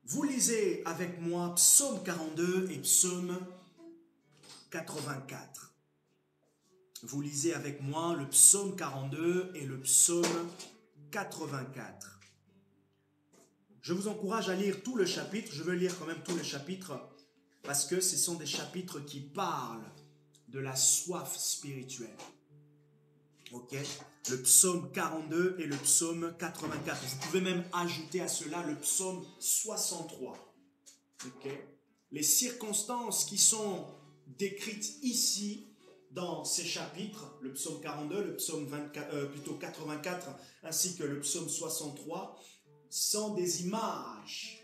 Vous lisez avec moi Psaume 42 et Psaume 84. Vous lisez avec moi le Psaume 42 et le Psaume 84. Je vous encourage à lire tout le chapitre. Je veux lire quand même tout le chapitre parce que ce sont des chapitres qui parlent de la soif spirituelle. Ok? Le psaume 42 et le psaume 84. Vous pouvez même ajouter à cela le psaume 63. Ok? Les circonstances qui sont décrites ici dans ces chapitres, le psaume 42, le psaume 84, ainsi que le psaume 63, sont des images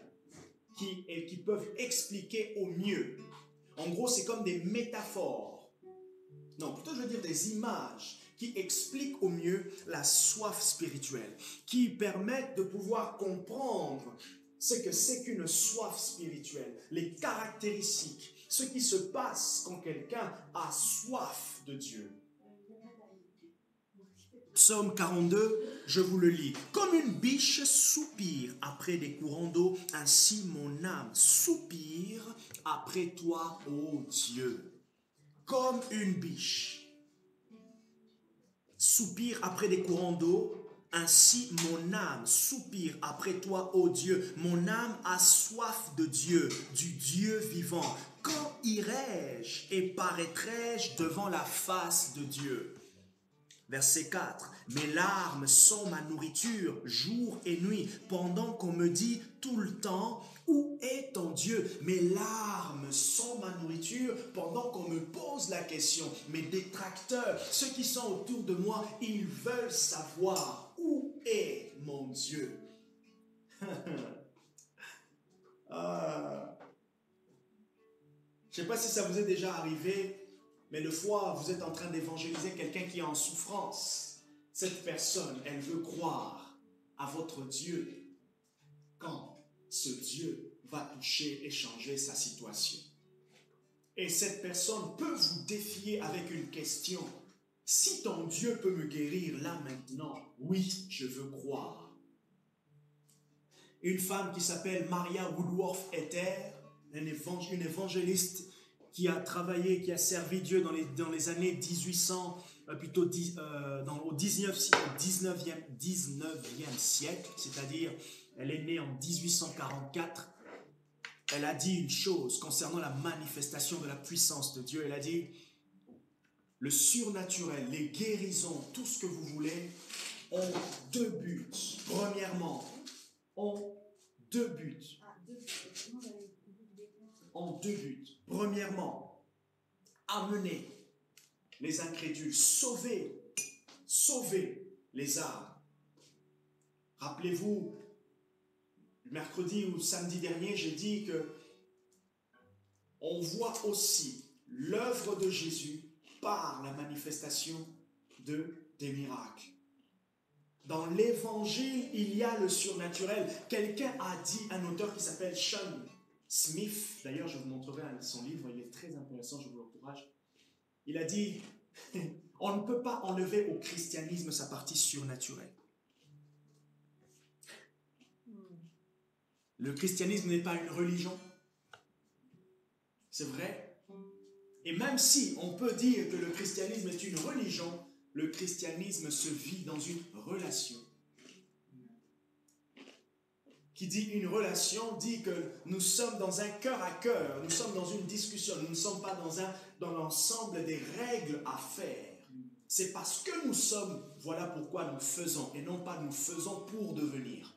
qui peuvent expliquer au mieux. En gros, c'est comme des métaphores. Non, plutôt je veux dire des images qui expliquent au mieux la soif spirituelle, qui permettent de pouvoir comprendre ce que c'est qu'une soif spirituelle, les caractéristiques, ce qui se passe quand quelqu'un a soif de Dieu. Psaume 42, je vous le lis. Comme une biche soupire après des courants d'eau, ainsi mon âme soupire après toi, ô Dieu. Comme une biche soupire après des courants d'eau, ainsi mon âme soupire après toi, ô Dieu. Mon âme a soif de Dieu, du Dieu vivant. Quand irai-je et paraîtrai-je devant la face de Dieu? Verset 4. Mes larmes sont ma nourriture, jour et nuit, pendant qu'on me dit tout le temps, où est ton Dieu? Mes larmes sont ma nourriture, pendant qu'on me pose la question. Mes détracteurs, ceux qui sont autour de moi, ils veulent savoir, où est mon Dieu? Je ne sais pas si ça vous est déjà arrivé, mais le fois vous êtes en train d'évangéliser quelqu'un qui est en souffrance, cette personne, elle veut croire à votre Dieu quand ce Dieu va toucher et changer sa situation. Et cette personne peut vous défier avec une question. Si ton Dieu peut me guérir là maintenant, oui, je veux croire. Une femme qui s'appelle Maria Woodworth Ether, une évangéliste qui a travaillé, qui a servi Dieu dans les années 1800, au 19e siècle, c'est-à-dire elle est née en 1844. Elle a dit une chose concernant la manifestation de la puissance de Dieu. Elle a dit, le surnaturel, les guérisons, tout ce que vous voulez, ont deux buts. Premièrement, ont deux buts. En deux buts. Premièrement, amener les incrédules, sauver les âmes. Rappelez-vous, mercredi ou samedi dernier, j'ai dit que on voit aussi l'œuvre de Jésus par la manifestation des miracles. Dans l'évangile, il y a le surnaturel. Quelqu'un a dit, un auteur qui s'appelle Sean Smith, d'ailleurs je vous montrerai son livre, il est très intéressant, je vous l'encourage. Il a dit, on ne peut pas enlever au christianisme sa partie surnaturelle. Le christianisme n'est pas une religion, c'est vrai. Et même si on peut dire que le christianisme est une religion, le christianisme se vit dans une relation. Qui dit une relation, dit que nous sommes dans un cœur à cœur, nous sommes dans une discussion, nous ne sommes pas dans l'ensemble des règles à faire. C'est parce que nous sommes, voilà pourquoi nous faisons, et non pas nous faisons pour devenir.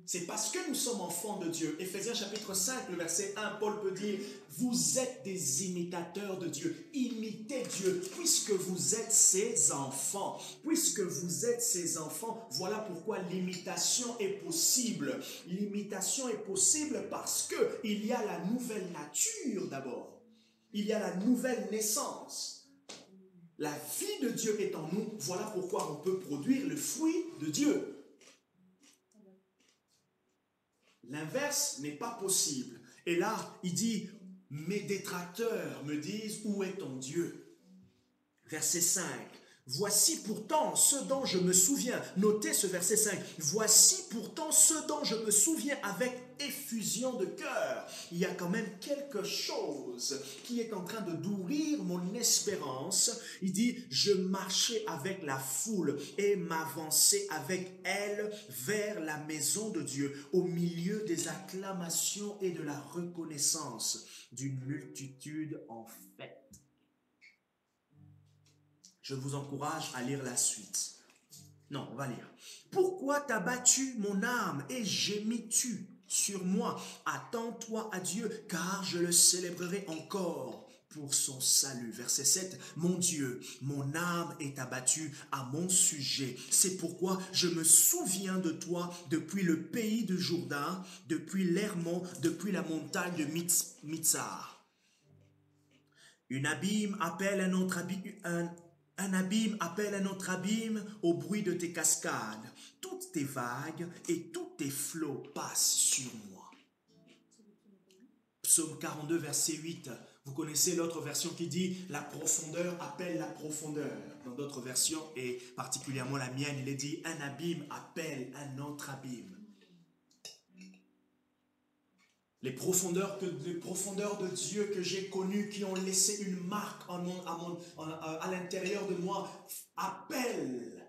C'est parce que nous sommes enfants de Dieu. Éphésiens chapitre 5, le verset 1, Paul peut dire, vous êtes des imitateurs de Dieu. Imitez Dieu, puisque vous êtes ses enfants. Puisque vous êtes ses enfants, voilà pourquoi l'imitation est possible. L'imitation est possible parce qu'il y a la nouvelle nature d'abord. Il y a la nouvelle naissance. La vie de Dieu est en nous. Voilà pourquoi on peut produire le fruit de Dieu. L'inverse n'est pas possible. Et là, il dit, mes détracteurs me disent, où est ton Dieu? Verset 5, Voici pourtant ce dont je me souviens. Notez ce verset 5. Voici pourtant ce dont je me souviens avec effusion de cœur. Il y a quand même quelque chose qui est en train de nourrir mon espérance. Il dit, je marchais avec la foule et m'avançais avec elle vers la maison de Dieu, au milieu des acclamations et de la reconnaissance d'une multitude en fête. Je vous encourage à lire la suite. Non, on va lire. Pourquoi t'as battu mon âme et gémis-tu sur moi? Attends-toi à Dieu, car je le célébrerai encore pour son salut. Verset 7. Mon Dieu, mon âme est abattue à mon sujet. C'est pourquoi je me souviens de toi depuis le pays de Jourdain, depuis l'Hermon, depuis la montagne de Mitzar. Un abîme appelle un autre abîme, un abîme appelle un autre abîme au bruit de tes cascades. Toutes tes vagues et tous tes flots passent sur moi. Psaume 42, verset 8. Vous connaissez l'autre version qui dit « La profondeur appelle la profondeur ». Dans d'autres versions, et particulièrement la mienne, il est dit « Un abîme appelle un autre abîme ». Les profondeurs de Dieu que j'ai connues, qui ont laissé une marque à l'intérieur de moi, appellent,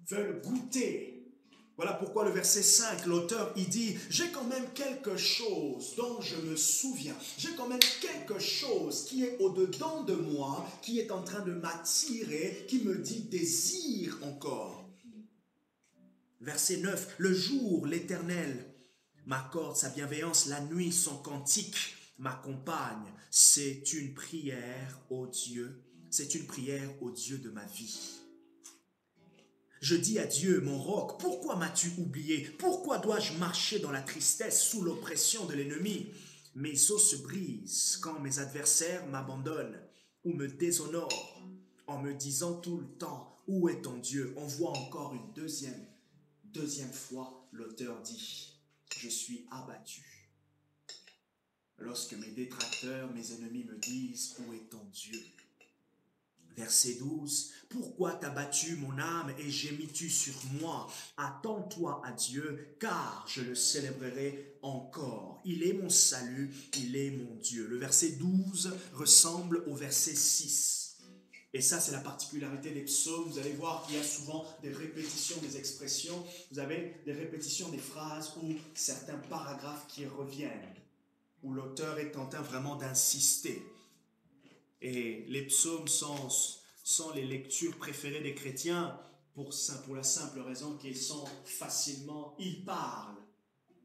veulent goûter. Voilà pourquoi le verset 5, l'auteur, il dit, j'ai quand même quelque chose dont je me souviens. J'ai quand même quelque chose qui est au-dedans de moi, qui est en train de m'attirer, qui me dit désire encore. Verset 9, le jour, l'Éternel m'accorde sa bienveillance, la nuit, son cantique m'accompagne. C'est une prière au Dieu, c'est une prière au Dieu de ma vie. Je dis à Dieu, mon roc, pourquoi m'as-tu oublié? Pourquoi dois-je marcher dans la tristesse sous l'oppression de l'ennemi? Mes os se brisent quand mes adversaires m'abandonnent ou me déshonorent en me disant tout le temps, où est ton Dieu? On voit encore une deuxième fois, l'auteur dit, je suis abattu. Lorsque mes détracteurs, mes ennemis me disent, où est ton Dieu? Verset 12, pourquoi t'as battu mon âme et gémis-tu sur moi? Attends-toi à Dieu, car je le célébrerai encore. Il est mon salut, il est mon Dieu. Le verset 12 ressemble au verset 6. Et ça, c'est la particularité des psaumes. Vous allez voir qu'il y a souvent des répétitions des expressions. Vous avez des répétitions des phrases ou certains paragraphes qui reviennent, où l'auteur est en train vraiment d'insister. Et les psaumes sont les lectures préférées des chrétiens pour la simple raison ils parlent,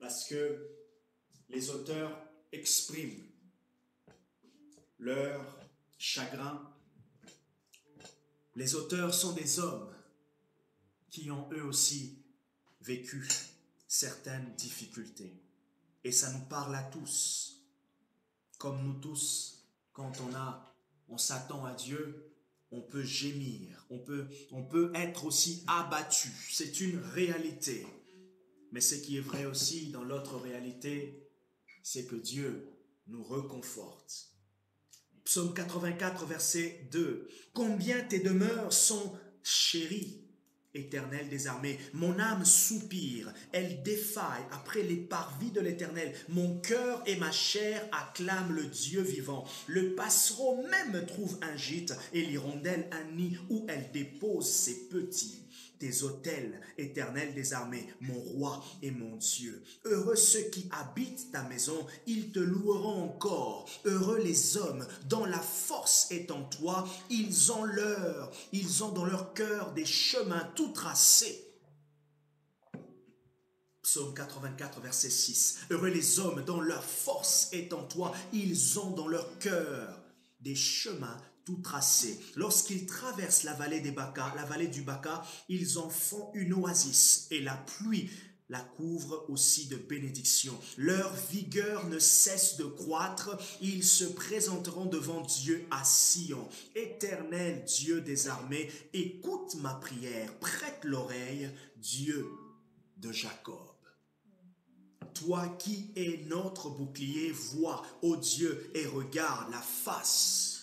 parce que les auteurs expriment leur chagrin. Les auteurs sont des hommes qui ont eux aussi vécu certaines difficultés. Et ça nous parle à tous. Comme nous tous, quand on s'attend à Dieu, on peut gémir, on peut être aussi abattu. C'est une réalité. Mais ce qui est vrai aussi dans l'autre réalité, c'est que Dieu nous reconforte. Psaume 84, verset 2. Combien tes demeures sont chéries, Éternel des armées. Mon âme soupire, elle défaille après les parvis de l'Éternel. Mon cœur et ma chair acclament le Dieu vivant. Le passereau même trouve un gîte et l'hirondelle un nid où elle dépose ses petits. Tes autels, Éternel des armées, mon roi et mon Dieu. Heureux ceux qui habitent ta maison, ils te loueront encore. Heureux les hommes dont la force est en toi, ils ont dans leur cœur des chemins tout tracés. Psaume 84, verset 6. Heureux les hommes dont leur force est en toi, ils ont dans leur cœur des chemins tout tracés. Lorsqu'ils traversent la vallée du Baca, ils en font une oasis et la pluie la couvre aussi de bénédictions. Leur vigueur ne cesse de croître, ils se présenteront devant Dieu à Sion. Éternel Dieu des armées, écoute ma prière, prête l'oreille, Dieu de Jacob. Toi qui es notre bouclier, vois, ô Dieu, et regarde la face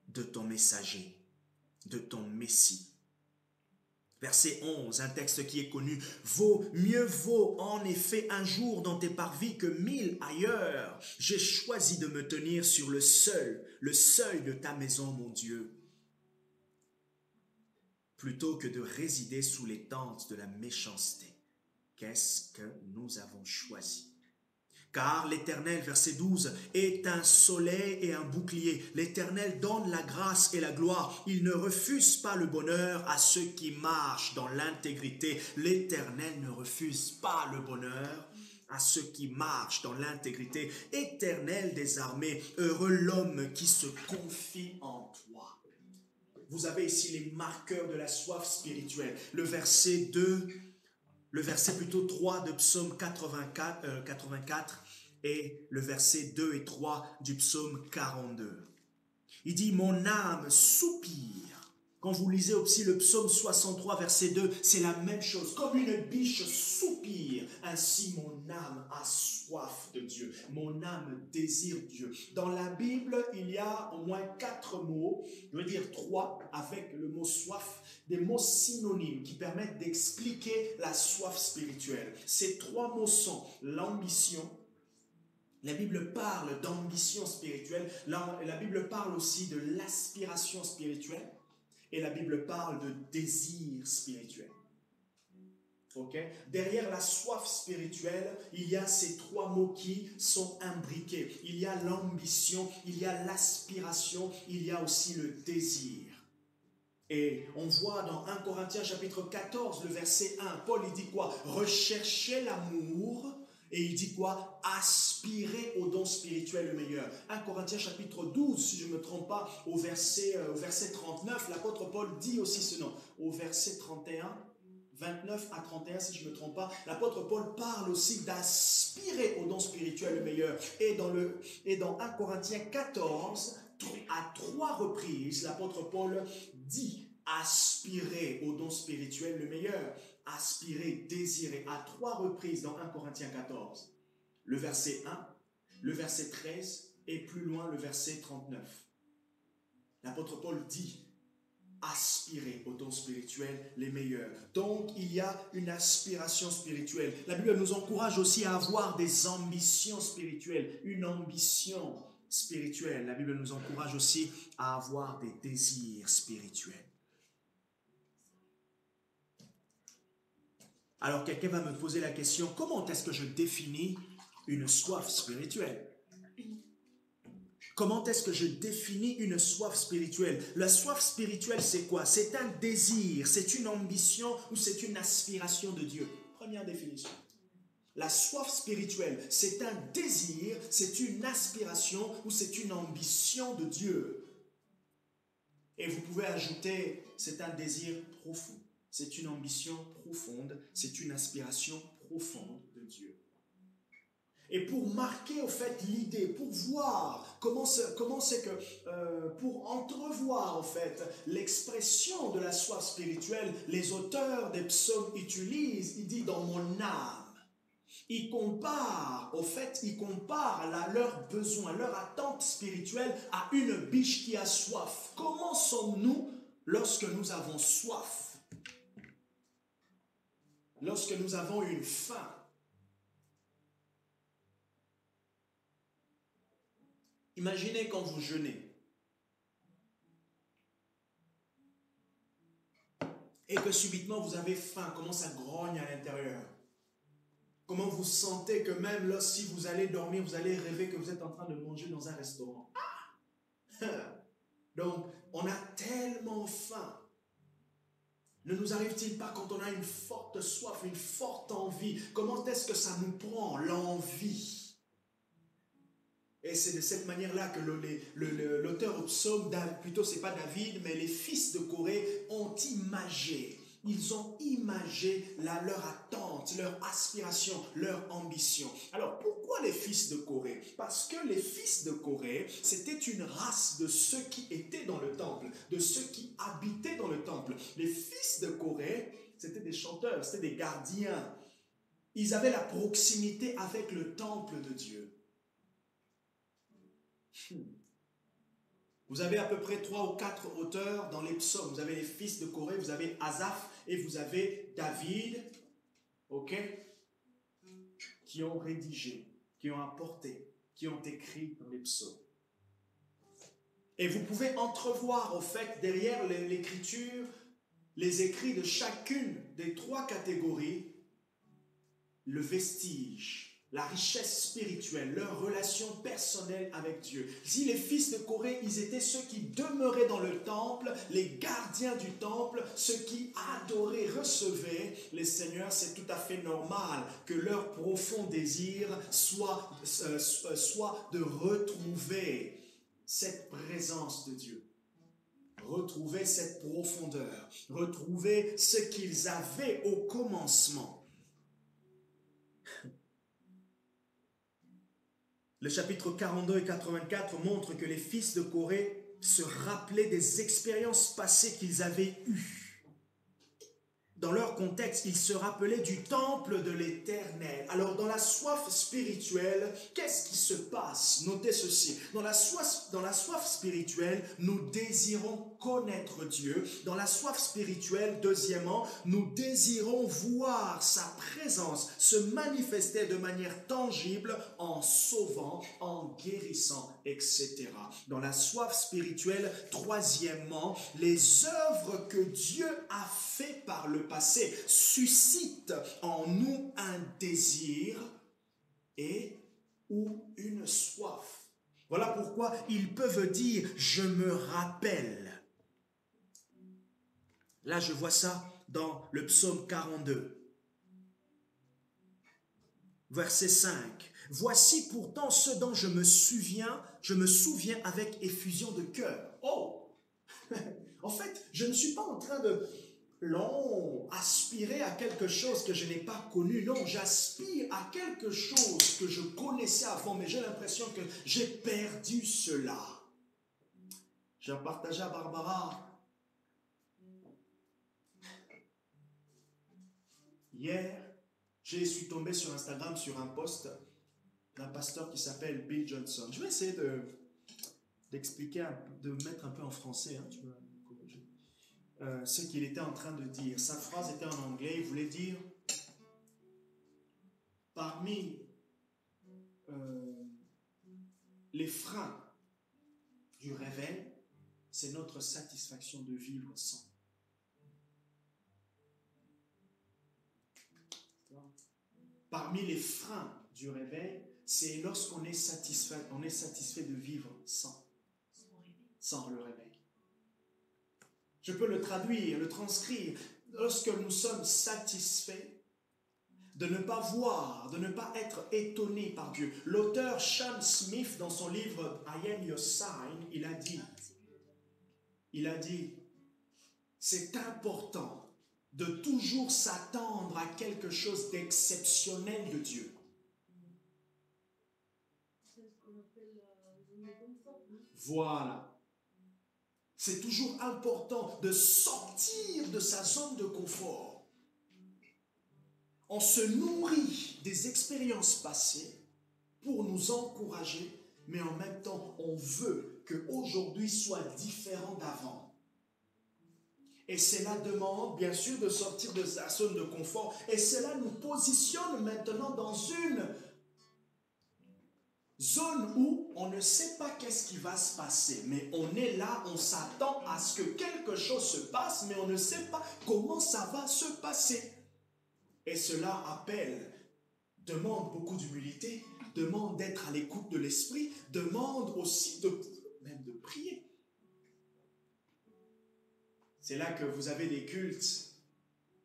de ton messager. de ton Messie. Verset 11, un texte qui est connu. Mieux vaut en effet un jour dans tes parvis que 1000 ailleurs. J'ai choisi de me tenir sur le seuil de ta maison, mon Dieu, plutôt que de résider sous les tentes de la méchanceté. Qu'est-ce que nous avons choisi? Car l'Éternel, verset 12, est un soleil et un bouclier. L'Éternel donne la grâce et la gloire. Il ne refuse pas le bonheur à ceux qui marchent dans l'intégrité. L'Éternel ne refuse pas le bonheur à ceux qui marchent dans l'intégrité. Éternel des armées, heureux l'homme qui se confie en toi. Vous avez ici les marqueurs de la soif spirituelle. Le verset 2, le verset plutôt 3 de psaume 84 et le verset 2 et 3 du psaume 42. Il dit, mon âme soupire. Quand vous lisez aussi le psaume 63, verset 2, c'est la même chose. Comme une biche soupire, ainsi mon âme a soif de Dieu. Mon âme désire Dieu. Dans la Bible, il y a au moins 4 mots, je veux dire 3, avec le mot soif, des mots synonymes qui permettent d'expliquer la soif spirituelle. Ces 3 mots sont l'ambition. La Bible parle d'ambition spirituelle. La Bible parle aussi de l'aspiration spirituelle. Et la Bible parle de désir spirituel. Okay? Derrière la soif spirituelle, il y a ces 3 mots qui sont imbriqués. Il y a l'ambition, il y a l'aspiration, il y a aussi le désir. Et on voit dans 1 Corinthiens chapitre 14, le verset 1, Paul il dit quoi? Recherchez l'amour. Et il dit quoi? Aspirer au don spirituel le meilleur. 1 Corinthiens chapitre 12, si je ne me trompe pas, au verset 39, l'apôtre Paul dit aussi ce nom. Au verset 31, 29 à 31, si je ne me trompe pas, l'apôtre Paul parle aussi d'aspirer au don spirituel le meilleur. Et dans 1 Corinthiens 14, à 3 reprises, l'apôtre Paul dit aspirer au don spirituel le meilleur. Aspirer, désirer, à 3 reprises dans 1 Corinthiens 14. Le verset 1, le verset 13 et plus loin le verset 39. L'apôtre Paul dit aspirer au don spirituel les meilleurs. Donc il y a une aspiration spirituelle. La Bible nous encourage aussi à avoir des ambitions spirituelles, une ambition spirituelle. La Bible nous encourage aussi à avoir des désirs spirituels. Alors quelqu'un va me poser la question, comment est-ce que je définis une soif spirituelle? Comment est-ce que je définis une soif spirituelle? La soif spirituelle, c'est quoi? C'est un désir, c'est une ambition ou c'est une aspiration de Dieu? Première définition. La soif spirituelle, c'est un désir, c'est une aspiration ou c'est une ambition de Dieu. Et vous pouvez ajouter, c'est un désir profond. C'est une ambition profonde, c'est une aspiration profonde de Dieu. Et pour marquer au fait l'idée, pour voir comment c'est que, pour entrevoir au fait l'expression de la soif spirituelle, les auteurs des psaumes utilisent, il dit dans mon âme. Ils comparent leurs besoins, leur attente spirituelle à une biche qui a soif. Comment sommes-nous lorsque nous avons soif? Lorsque nous avons une faim? Imaginez quand vous jeûnez et que subitement vous avez faim, comment ça grogne à l'intérieur. Comment vous sentez que même là, si vous allez dormir, vous allez rêver que vous êtes en train de manger dans un restaurant. Donc, on a tellement faim. Ne nous arrive-t-il pas quand on a une forte soif, une forte envie? Comment est-ce que ça nous prend, l'envie? Et c'est de cette manière-là que l'auteur au psaume, plutôt c'est pas David, mais les fils de Corée ont imagé. Ils ont imagé leur attente, leur aspiration, leur ambition. Alors, pourquoi les fils de Corée? Parce que les fils de Corée, c'était une race de ceux qui étaient dans le temple, de ceux qui habitaient dans le temple. Les fils de Corée, c'était des chanteurs, c'était des gardiens. Ils avaient la proximité avec le temple de Dieu. Vous avez à peu près 3 ou 4 auteurs dans les psaumes. Vous avez les fils de Corée, vous avez Asaph et vous avez David, ok, qui ont rédigé, qui ont apporté, qui ont écrit dans les psaumes. Et vous pouvez entrevoir au fait derrière l'écriture, les écrits de chacune des 3 catégories, le vestige, la richesse spirituelle, leur relation personnelle avec Dieu. Si les fils de Corée, ils étaient ceux qui demeuraient dans le temple, les gardiens du temple, ceux qui adoraient, recevaient les seigneurs, c'est tout à fait normal que leur profond désir soit de retrouver cette présence de Dieu. Retrouver cette profondeur, retrouver ce qu'ils avaient au commencement. Le chapitre 42 et 84 montrent que les fils de Corée se rappelaient des expériences passées qu'ils avaient eues. Dans leur contexte, ils se rappelaient du temple de l'Éternel. Alors, dans la soif spirituelle, qu'est-ce qui se passe? Notez ceci. Dans la soif spirituelle, nous désirons connaître Dieu. Dans la soif spirituelle, deuxièmement, nous désirons voir sa présence se manifester de manière tangible en sauvant, en guérissant, etc. Dans la soif spirituelle, troisièmement, les œuvres que Dieu a fait par le passé suscitent en nous un désir et ou une soif. Voilà pourquoi ils peuvent dire « je me rappelle ». Là, je vois ça dans le psaume 42. Verset 5. « Voici pourtant ce dont je me souviens avec effusion de cœur. » Oh! En fait, je ne suis pas en train de aspirer à quelque chose que je n'ai pas connu. Non, j'aspire à quelque chose que je connaissais avant, mais j'ai l'impression que j'ai perdu cela. J'ai partagé à Barbara hier, je suis tombé sur Instagram sur un post d'un pasteur qui s'appelle Bill Johnson. Je vais essayer d'expliquer, de mettre un peu en français, hein, tu vois, ce qu'il était en train de dire. Sa phrase était en anglais, il voulait dire parmi les freins du réveil, c'est notre satisfaction de vivre sans. Parmi les freins du réveil, c'est lorsqu'on est satisfait de vivre sans le réveil. Je peux le traduire, le transcrire. Lorsque nous sommes satisfaits de ne pas voir, de ne pas être étonnés par Dieu. L'auteur Sean Smith, dans son livre I Am Your Sign, il a dit, c'est important de toujours s'attendre à quelque chose d'exceptionnel de Dieu. Voilà. C'est toujours important de sortir de sa zone de confort. On se nourrit des expériences passées pour nous encourager, mais en même temps, on veut qu'aujourd'hui soit différent d'avant. Et cela demande, bien sûr, de sortir de sa zone de confort. Et cela nous positionne maintenant dans une zone où on ne sait pas qu'est-ce qui va se passer, mais on est là, on s'attend à ce que quelque chose se passe, mais on ne sait pas comment ça va se passer. Et cela demande beaucoup d'humilité, demande d'être à l'écoute de l'esprit, demande aussi même de prier. C'est là que vous avez des cultes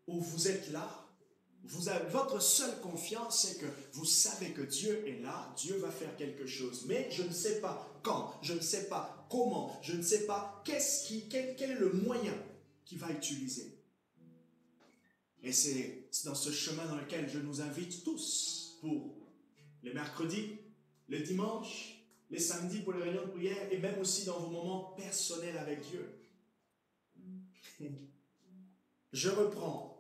où vous êtes là. Votre seule confiance, c'est que vous savez que Dieu est là, Dieu va faire quelque chose. Mais je ne sais pas quand, je ne sais pas comment, je ne sais pas quel est le moyen qu'il va utiliser. Et c'est dans ce chemin dans lequel je nous invite tous pour les mercredis, les dimanches, les samedis pour les réunions de prière et même aussi dans vos moments personnels avec Dieu. Je reprends.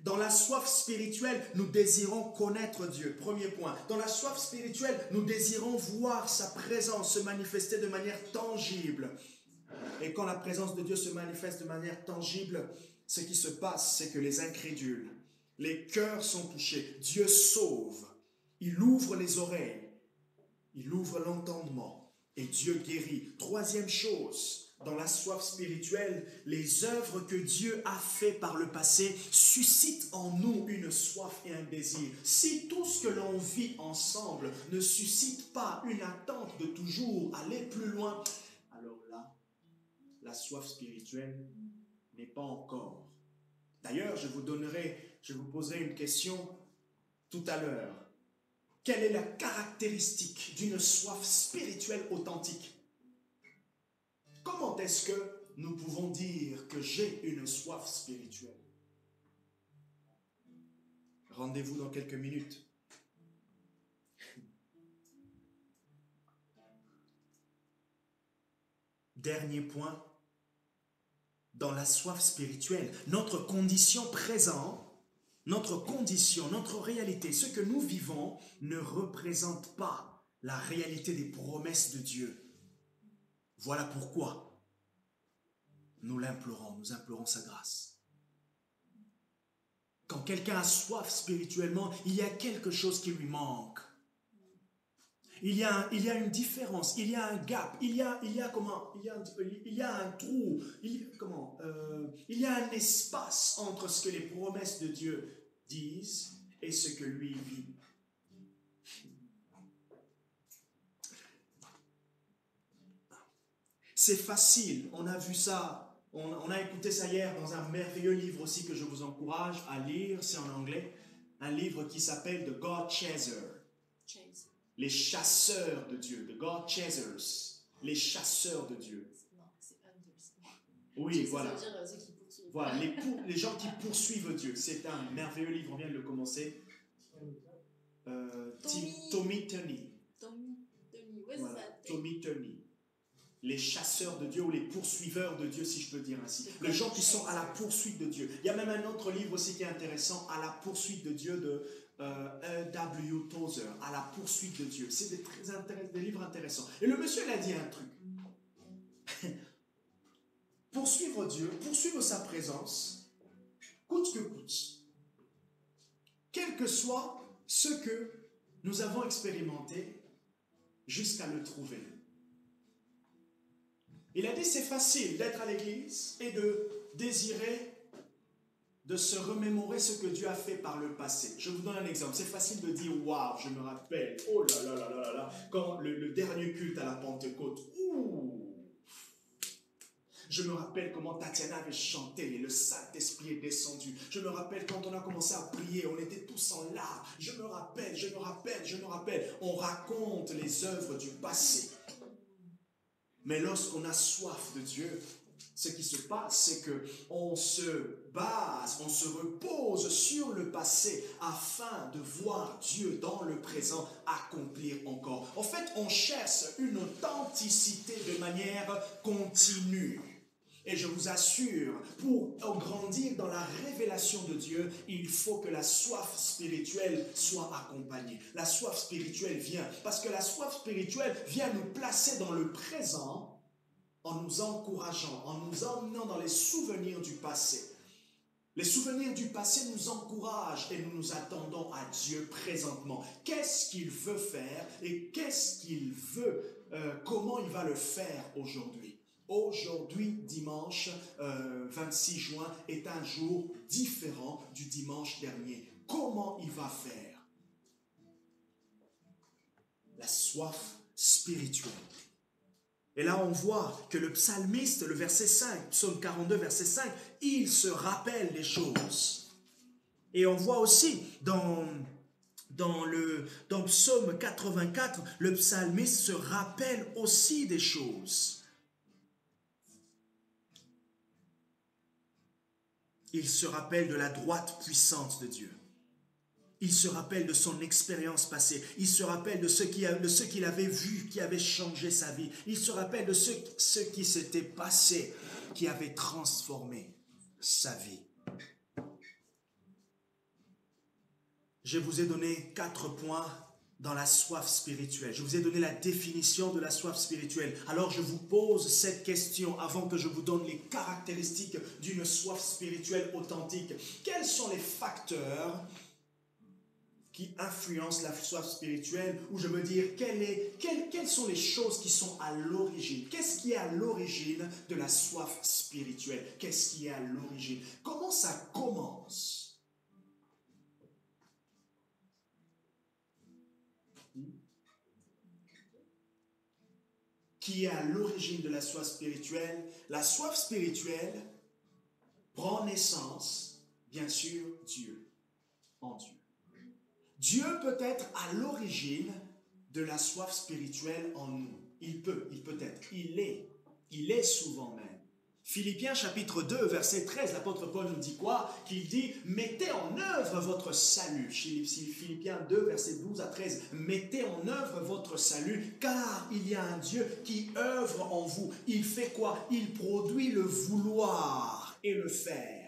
Dans la soif spirituelle, nous désirons connaître Dieu. Premier point. Dans la soif spirituelle, nous désirons voir sa présence se manifester de manière tangible. Et quand la présence de Dieu se manifeste de manière tangible, ce qui se passe, c'est que les incrédules, les cœurs sont touchés. Dieu sauve. Il ouvre les oreilles. Il ouvre l'entendement. Et Dieu guérit. Troisième chose, dans la soif spirituelle, les œuvres que Dieu a fait par le passé suscitent en nous une soif et un désir. Si tout ce que l'on vit ensemble ne suscite pas une attente de toujours aller plus loin, alors là, la soif spirituelle n'est pas encore. D'ailleurs, je vous poserai une question tout à l'heure. Quelle est la caractéristique d'une soif spirituelle authentique? Comment est-ce que nous pouvons dire que j'ai une soif spirituelle? Rendez-vous dans quelques minutes. Dernier point, dans la soif spirituelle, notre condition présente, notre réalité, ce que nous vivons ne représente pas la réalité des promesses de Dieu. Voilà pourquoi nous implorons sa grâce. Quand quelqu'un a soif spirituellement, il y a quelque chose qui lui manque. Il y a une différence, il y a un gap, il y a un trou, il y a un espace entre ce que les promesses de Dieu disent et ce que lui vit. C'est facile, on a vu ça, on a écouté ça hier dans un merveilleux livre aussi que je vous encourage à lire, c'est en anglais, un livre qui s'appelle The God Chaser. Les chasseurs de Dieu, the God Chasers, les chasseurs de Dieu. Non, c'est Hunters. Oui, voilà. Ça veut dire ceux qui poursuivent. Voilà, les gens qui poursuivent Dieu. C'est un merveilleux livre, on vient de le commencer. Tommy Turney. Ouais, Voilà, c'est ça. Tommy Turney. Les chasseurs de Dieu ou les poursuiveurs de Dieu, si je peux dire ainsi. Les gens qui sont à la poursuite de Dieu. Il y a même un autre livre aussi qui est intéressant, À la poursuite de Dieu, de E.W. Tozer, À la poursuite de Dieu. C'est des livres intéressants. Et le monsieur, il a dit un truc. Poursuivre Dieu, poursuivre sa présence, coûte que coûte. Quel que soit ce que nous avons expérimenté jusqu'à le trouver. Il a dit c'est facile d'être à l'église et de désirer de se remémorer ce que Dieu a fait par le passé. Je vous donne un exemple. C'est facile de dire waouh, je me rappelle, oh là là là là là, quand le dernier culte à la Pentecôte, je me rappelle comment Tatiana avait chanté et le Saint-Esprit est descendu. Je me rappelle quand on a commencé à prier, on était tous en larmes. Je me rappelle. On raconte les œuvres du passé. Mais lorsqu'on a soif de Dieu, ce qui se passe, c'est qu'on se base, on se repose sur le passé afin de voir Dieu dans le présent accomplir encore. En fait, on cherche une authenticité de manière continue. Et je vous assure, pour grandir dans la révélation de Dieu, il faut que la soif spirituelle soit accompagnée. La soif spirituelle vient, parce que la soif spirituelle vient nous placer dans le présent en nous encourageant, en nous emmenant dans les souvenirs du passé. Les souvenirs du passé nous encouragent et nous nous attendons à Dieu présentement. Qu'est-ce qu'il veut faire et qu'est-ce qu'il veut, comment il va le faire aujourd'hui? Aujourd'hui, dimanche 26 juin, est un jour différent du dimanche dernier. Comment il va faire? La soif spirituelle. Et là, on voit que le psalmiste, le verset 5, psaume 42, verset 5, il se rappelle des choses. Et on voit aussi dans psaume 84, le psalmiste se rappelle aussi des choses. Il se rappelle de la droite puissante de Dieu. Il se rappelle de son expérience passée. Il se rappelle de ce qu'il avait vu, qui avait changé sa vie. Il se rappelle de ce qui s'était passé, qui avait transformé sa vie. Je vous ai donné 4 points dans la soif spirituelle. Je vous ai donné la définition de la soif spirituelle. Alors je vous pose cette question avant que je vous donne les caractéristiques d'une soif spirituelle authentique. Quels sont les facteurs qui influencent la soif spirituelle? Ou je veux dire, quelles sont les choses qui sont à l'origine? Qu'est-ce qui est à l'origine de la soif spirituelle? Qu'est-ce qui est à l'origine? Comment ça commence? Qui est à l'origine de la soif spirituelle? La soif spirituelle prend naissance, bien sûr, en Dieu. Dieu peut être à l'origine de la soif spirituelle en nous. Il peut être, il est souvent même. Philippiens chapitre 2, verset 13, l'apôtre Paul nous dit quoi? Qu'il dit, mettez en œuvre votre salut. Philippiens 2, verset 12 à 13, mettez en œuvre votre salut, car il y a un Dieu qui œuvre en vous. Il fait quoi? Il produit le vouloir et le faire.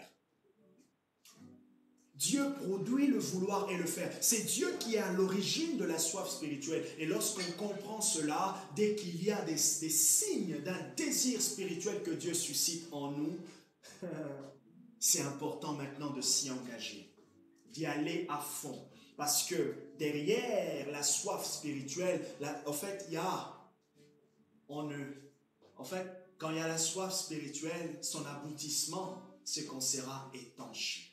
Dieu produit le vouloir et le faire. C'est Dieu qui est à l'origine de la soif spirituelle. Et lorsqu'on comprend cela, dès qu'il y a des signes d'un désir spirituel que Dieu suscite en nous, c'est important maintenant de s'y engager, d'y aller à fond. Parce que derrière la soif spirituelle, en fait, quand il y a la soif spirituelle, son aboutissement, c'est qu'on sera étanché.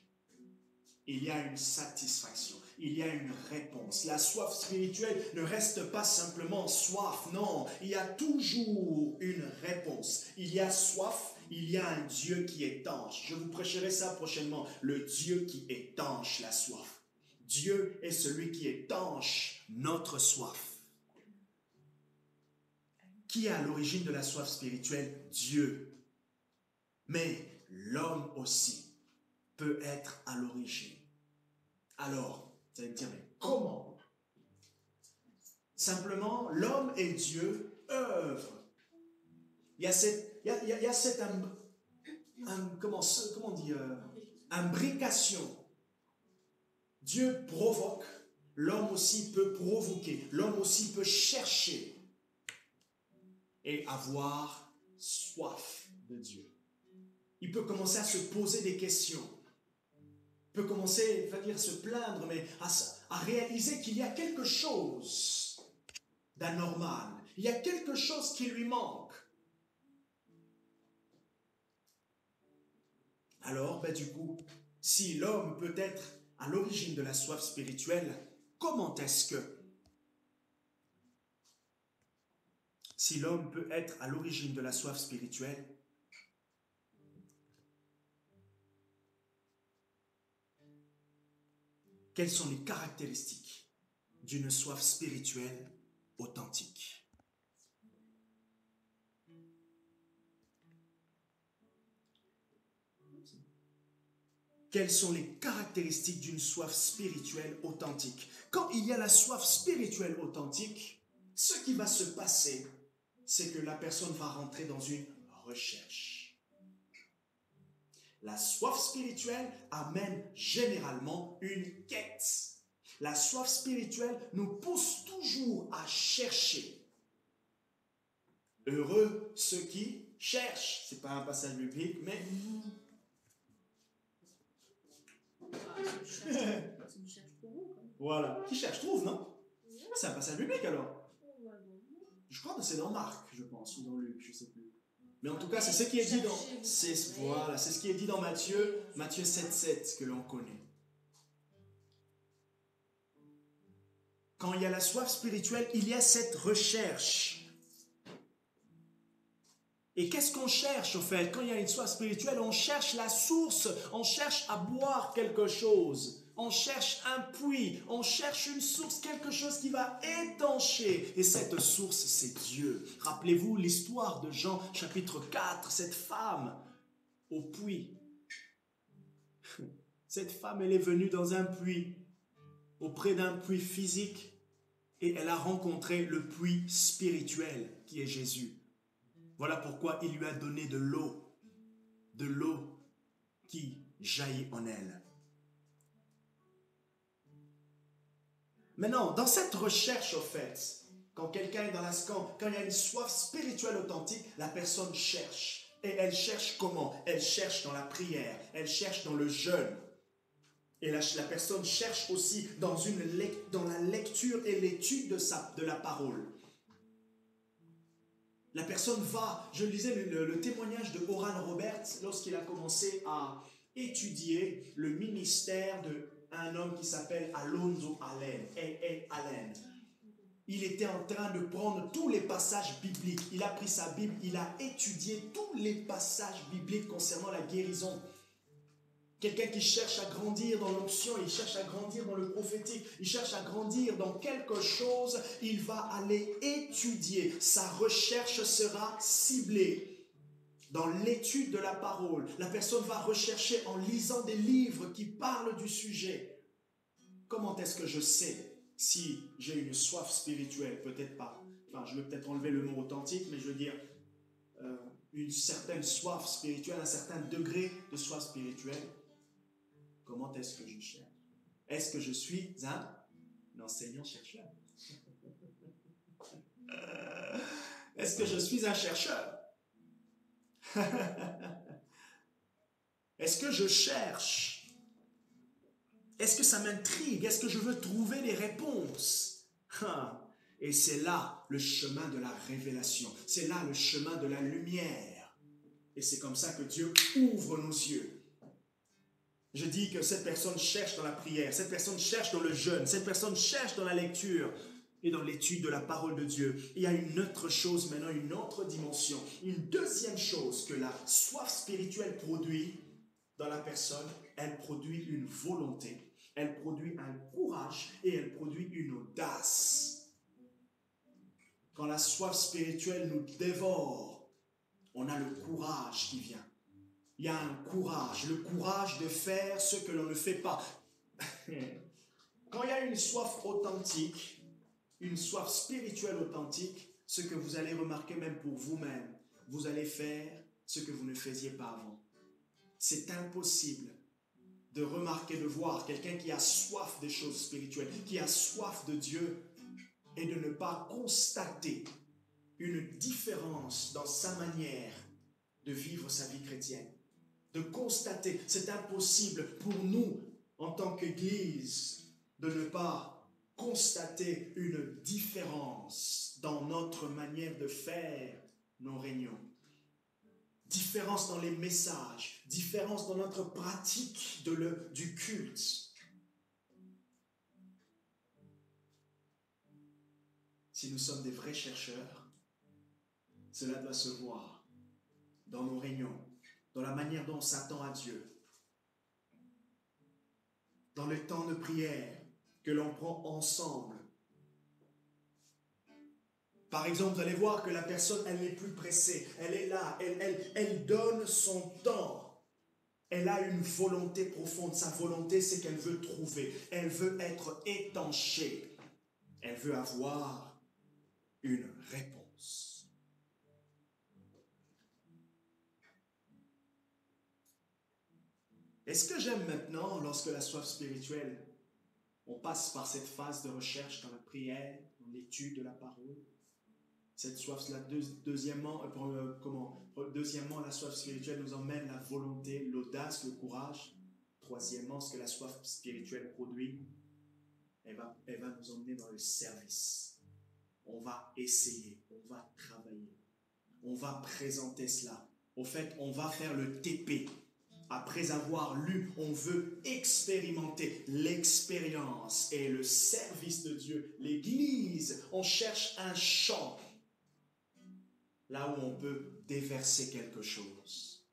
Il y a une satisfaction, il y a une réponse. La soif spirituelle ne reste pas simplement soif, non, il y a toujours une réponse. Il y a soif, il y a un Dieu qui étanche. Je vous prêcherai ça prochainement, le Dieu qui étanche la soif. Dieu est celui qui étanche notre soif. Qui est à l'origine de la soif spirituelle? Dieu. Mais l'homme aussi peut être à l'origine. Alors, vous allez me dire, mais comment? Simplement, l'homme et Dieu œuvrent. Il y a cette imbrication. Dieu provoque, l'homme aussi peut provoquer, l'homme aussi peut chercher et avoir soif de Dieu. Il peut commencer à se poser des questions. Peut commencer, se plaindre, mais à réaliser qu'il y a quelque chose d'anormal. Il y a quelque chose qui lui manque. Alors, du coup, si l'homme peut être à l'origine de la soif spirituelle, comment est-ce que si l'homme peut être à l'origine de la soif spirituelle, quelles sont les caractéristiques d'une soif spirituelle authentique? Quelles sont les caractéristiques d'une soif spirituelle authentique? Quand il y a la soif spirituelle authentique, ce qui va se passer, c'est que la personne va rentrer dans une recherche. La soif spirituelle amène généralement une quête. La soif spirituelle nous pousse toujours à chercher. Heureux ceux qui cherchent. Ce n'est pas un passage biblique, mais... Voilà. Qui cherche, trouve, non? C'est un passage biblique alors. Je crois que c'est dans Marc, je pense, ou dans Luc, je ne sais plus. Mais en tout cas, c'est ce qui est dit dans... c'est ce qui est dit dans Matthieu 7,7 que l'on connaît. Quand il y a la soif spirituelle, il y a cette recherche. Et qu'est-ce qu'on cherche au fait? Quand il y a une soif spirituelle, on cherche la source, on cherche à boire quelque chose. On cherche un puits, on cherche une source, quelque chose qui va étancher. Et cette source, c'est Dieu. Rappelez-vous l'histoire de Jean chapitre 4, cette femme au puits. Cette femme, elle est venue dans un puits, auprès d'un puits physique, et elle a rencontré le puits spirituel qui est Jésus. Voilà pourquoi il lui a donné de l'eau qui jaillit en elle. Maintenant, dans cette recherche, au fait, quand quelqu'un est dans la quand il y a une soif spirituelle authentique, la personne cherche. Et elle cherche comment? Elle cherche dans la prière, elle cherche dans le jeûne. Et la personne cherche aussi dans la lecture et l'étude de la parole. La personne va, je lisais le témoignage de Oral Roberts lorsqu'il a commencé à étudier le ministère d'un homme qui s'appelle Alonzo Allen, A.A. Allen. Il était en train de prendre tous les passages bibliques. Il a pris sa Bible, il a étudié tous les passages bibliques concernant la guérison. Quelqu'un qui cherche à grandir dans l'onction, il cherche à grandir dans le prophétique, il cherche à grandir dans quelque chose, il va aller étudier. Sa recherche sera ciblée dans l'étude de la parole. La personne va rechercher en lisant des livres qui parlent du sujet. Comment est-ce que je sais si j'ai une soif spirituelle? Peut-être pas. Enfin, je vais peut-être enlever le mot authentique, mais je veux dire une certaine soif spirituelle, un certain degré de soif spirituelle. Comment est-ce que je cherche? Est-ce que je suis un enseignant-chercheur? Est-ce que je suis un chercheur? Est-ce que je cherche? Est-ce que ça m'intrigue? Est-ce que je veux trouver les réponses? Et c'est là le chemin de la révélation. C'est là le chemin de la lumière. Et c'est comme ça que Dieu ouvre nos yeux. Je dis que cette personne cherche dans la prière, cette personne cherche dans le jeûne, cette personne cherche dans la lecture et dans l'étude de la parole de Dieu. Il y a une autre chose maintenant, une autre dimension, une deuxième chose que la soif spirituelle produit dans la personne. Elle produit une volonté, elle produit un courage et elle produit une audace. Quand la soif spirituelle nous dévore, on a le courage qui vient. Il y a un courage, le courage de faire ce que l'on ne fait pas. Quand il y a une soif authentique, une soif spirituelle authentique, ce que vous allez remarquer même pour vous-même, vous allez faire ce que vous ne faisiez pas avant. C'est impossible de remarquer, de voir quelqu'un qui a soif des choses spirituelles, qui a soif de Dieu, et de ne pas constater une différence dans sa manière de vivre sa vie chrétienne. De constater, c'est impossible pour nous, en tant qu'Église, de ne pas constater une différence dans notre manière de faire nos réunions. Différence dans les messages, différence dans notre pratique du culte. Si nous sommes des vrais chercheurs, cela doit se voir dans nos réunions, dans la manière dont on s'attend à Dieu, dans le temps de prière que l'on prend ensemble. Par exemple, vous allez voir que la personne, elle n'est plus pressée, elle est là, elle donne son temps. Elle a une volonté profonde. Sa volonté, c'est qu'elle veut trouver, elle veut être étanchée, elle veut avoir une réponse. Et ce que j'aime maintenant, lorsque la soif spirituelle, on passe par cette phase de recherche dans la prière, dans l'étude de la parole, cette soif-là, deuxièmement, la soif spirituelle nous emmène la volonté, l'audace, le courage. Troisièmement, ce que la soif spirituelle produit, elle va nous emmener dans le service. On va essayer, on va travailler, on va présenter cela. Au fait, on va faire le TP. Après avoir lu, on veut expérimenter l'expérience et le service de Dieu. L'Église, on cherche un champ, là où on peut déverser quelque chose.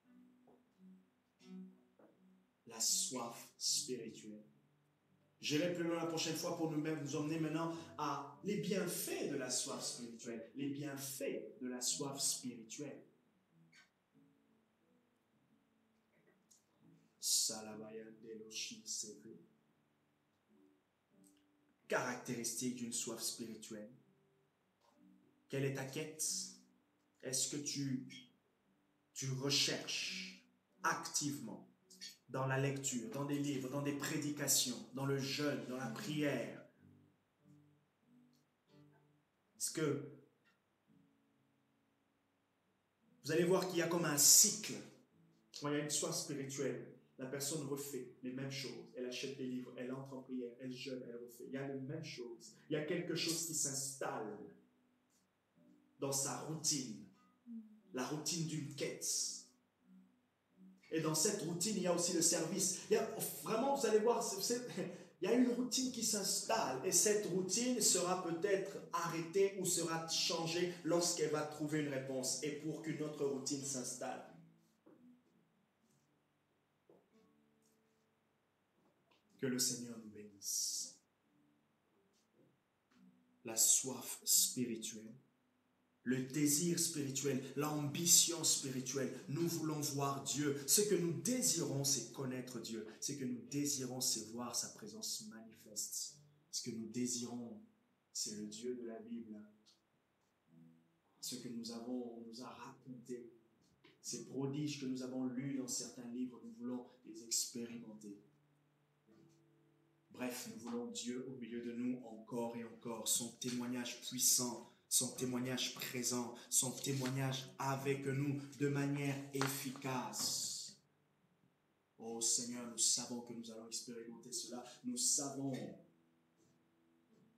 La soif spirituelle. J'irai plus loin la prochaine fois pour nous emmener maintenant à les bienfaits de la soif spirituelle. Les bienfaits de la soif spirituelle. Caractéristique d'une soif spirituelle. Quelle est ta quête? Est-ce que tu recherches activement dans la lecture, dans des livres, dans des prédications, dans le jeûne, dans la prière, Est-ce que vous allez voir qu'il y a comme un cycle. Quand il y a une soif spirituelle, la personne refait les mêmes choses. Elle achète des livres, elle entre en prière, elle jeûne, elle refait. Il y a les mêmes choses. Il y a quelque chose qui s'installe dans sa routine. La routine d'une quête. Et dans cette routine, il y a aussi le service. Vraiment, vous allez voir, il y a une routine qui s'installe. Et cette routine sera peut-être arrêtée ou sera changée lorsqu'elle va trouver une réponse. Et pour qu'une autre routine s'installe. Que le Seigneur nous bénisse. La soif spirituelle, le désir spirituel, l'ambition spirituelle. Nous voulons voir Dieu. Ce que nous désirons, c'est connaître Dieu. Ce que nous désirons, c'est voir sa présence manifeste. Ce que nous désirons, c'est le Dieu de la Bible. Ce que on nous a raconté, ces prodiges que nous avons lus dans certains livres, nous voulons les expérimenter. Bref, nous voulons Dieu au milieu de nous encore et encore, son témoignage puissant, son témoignage présent, son témoignage avec nous de manière efficace. Oh Seigneur, nous savons que nous allons expérimenter cela, nous savons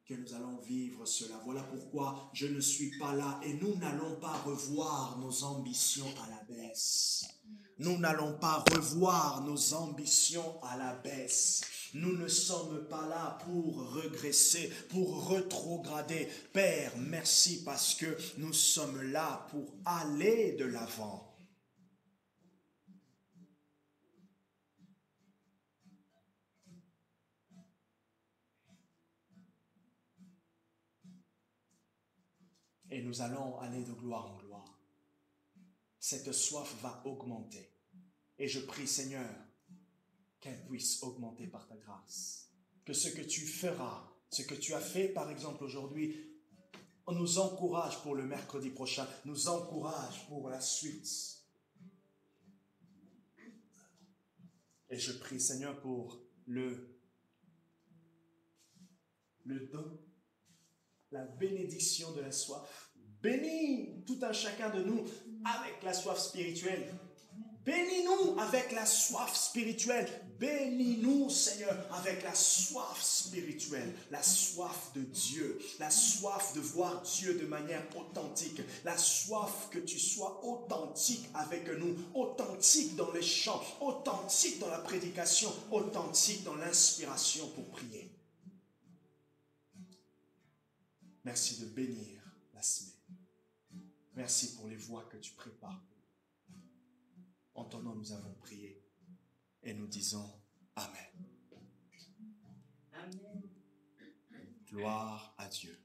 que nous allons vivre cela. Voilà pourquoi je ne suis pas là et nous n'allons pas revoir nos ambitions à la baisse. Nous n'allons pas revoir nos ambitions à la baisse. Nous ne sommes pas là pour régresser, pour rétrograder. Père, merci parce que nous sommes là pour aller de l'avant. Et nous allons aller de gloire en gloire. Cette soif va augmenter. Et je prie, Seigneur, qu'elle puisse augmenter par ta grâce. Que ce que tu feras, ce que tu as fait par exemple aujourd'hui, nous encourage pour le mercredi prochain, nous encourage pour la suite. Et je prie Seigneur pour le don, la bénédiction de la soif. Bénis tout un chacun de nous avec la soif spirituelle. Bénis-nous avec la soif spirituelle. Bénis-nous, Seigneur, avec la soif spirituelle, la soif de Dieu, la soif de voir Dieu de manière authentique, la soif que tu sois authentique avec nous, authentique dans les chants, authentique dans la prédication, authentique dans l'inspiration pour prier. Merci de bénir la semaine. Merci pour les voies que tu prépares. En ton nom, nous avons prié et nous disons Amen. Amen. Gloire à Dieu.